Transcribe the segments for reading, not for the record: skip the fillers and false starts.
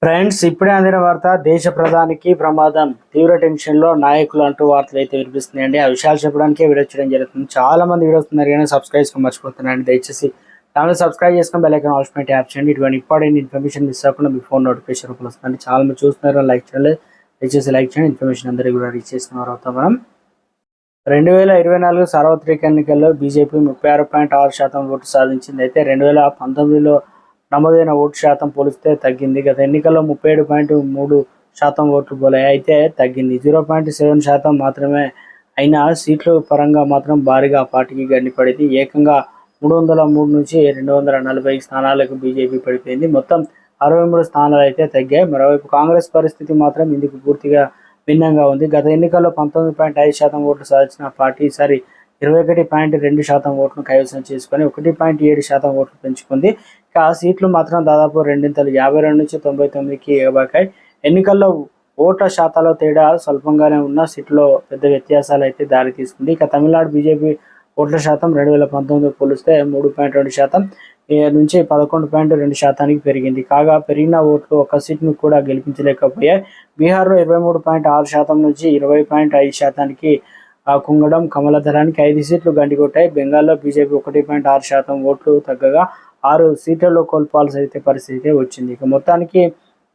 Friends, ఇప్పుడే అందిన వార్త. దేశ ప్రధానికి ప్రమాదం, తీవ్ర టెన్షన్ లో నాయకులు అంటూ వార్తలు అయితే వినిపిస్తున్నాయండి. ఆ విషయాలు చెప్పడానికే వీడియో చేయడం జరుగుతుంది. చాలా మంది వీడియోస్ ఉన్నారు కానీ సబ్స్క్రైబ్ చేసుకొని మర్చిపోతున్నారండి. దయచేసి ఛానల్ సబ్స్క్రైబ్ చేసుకొని బెల్ ఐకాన్ ఆల్ పైన ట్యాప్ చేయండి. ఇటువంటి ఇంపార్టెంట్ ఇన్ఫర్మేషన్ మిస్ అవ్వకుండా మీ ఫోన్ నోటిఫికేషన్ రూపంలో వస్తుంది. చాలా మంది చూస్తున్నారు, లైక్ చేయలేదు. దయచేసి లైక్ చేయండి. ఇన్ఫర్మేషన్ అందరికీ కూడా రీచ్ చేసిన వారు అవుతాం. మనం 2024 సార్వత్రిక ఎన్నికల్లో బీజేపీ 36.6% ఓటు సాధించింది. అయితే 2019లో నమోదైన ఓటు శాతం పోలిస్తే తగ్గింది. గత ఎన్నికల్లో 37.3% ఓట్లు పోలాయి, అయితే తగ్గింది. 0.7% మాత్రమే అయినా సీట్ల పరంగా మాత్రం భారీగా ఆ పార్టీకి గండిపడింది. ఏకంగా 303 నుంచి 240 స్థానాలకు బీజేపీ పడిపోయింది. మొత్తం 63 స్థానాలు అయితే తగ్గాయి. మరోవైపు కాంగ్రెస్ పరిస్థితి మాత్రం ఇందుకు పూర్తిగా భిన్నంగా ఉంది. గత ఎన్నికల్లో 19.5% ఓట్లు సాధించిన పార్టీ ఈసారి 21.2% ఓట్లను కైవసం చేసుకుని 1.7% ఓట్లు పెంచుకుంది. ఇక సీట్లు మాత్రం దాదాపు రెండింతలు 52 నుంచి 99కి ఎగబాకాయి. ఎన్నికల్లో ఓట్ల శాతాల తేడా స్వల్పంగానే ఉన్న సీట్లో పెద్ద వ్యత్యాసాలు అయితే దారితీస్తుంది. ఇక తమిళనాడు బీజేపీ ఓట్ల శాతం 2019 పోలిస్తే 3.2% నుంచి 11.2% పెరిగింది. కాగా పెరిగిన ఓట్లు ఒక్క సీట్ను కూడా గెలిపించలేకపోయాయి. బీహార్లో 23.6% నుంచి 20.5%కి కుంగడం కమలదళానికి 5 సీట్లు గండికొట్టాయి. బెంగాల్లో బీజేపీ 1.6% ఓట్లు తగ్గగా 6 సీట్లలో కోల్పోవాల్సి అయితే పరిస్థితి వచ్చింది. ఇక మొత్తానికి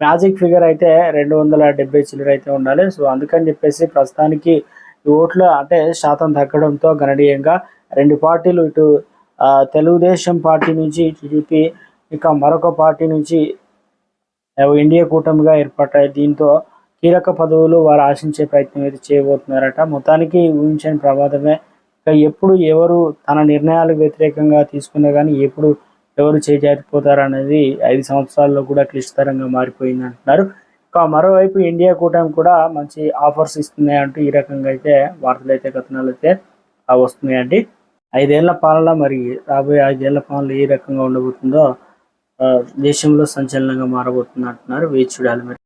మ్యాజిక్ ఫిగర్ అయితే 270 చిల్లర అయితే ఉండాలి. సో అందుకని చెప్పేసి ప్రస్తుతానికి ఈ ఓట్ల అంటే శాతం తగ్గడంతో గణనీయంగా రెండు పార్టీలు, ఇటు తెలుగుదేశం పార్టీ నుంచి టీడీపీ, ఇక మరొక పార్టీ నుంచి ఇండియా కూటమిగా ఏర్పడ్డాయి. దీంతో కీలక పదవులు వారు ఆశించే ప్రయత్నం అయితే చేయబోతున్నారట. మొత్తానికి ఊహించని ప్రమాదమే. ఇక ఎప్పుడు ఎవరు తన నిర్ణయాలకు వ్యతిరేకంగా తీసుకున్నా కానీ ఎప్పుడు ఎవరు చేజారిపోతారనేది 5 సంవత్సరాల్లో కూడా క్లిష్టతరంగా మారిపోయింది అంటున్నారు. ఇక మరోవైపు ఇండియా కూటమి కూడా మంచి ఆఫర్స్ ఇస్తున్నాయి అంటూ ఈ రకంగా అయితే వార్తలు అయితే కథనాలు అయితే వస్తున్నాయండి. 5 ఏళ్ల పాలన, మరి రాబోయే 5 ఏళ్ల పాలన ఏ రకంగా ఉండబోతుందో దేశంలో సంచలనంగా మారబోతుంది అంటున్నారు. వేచి చూడాలి మరి.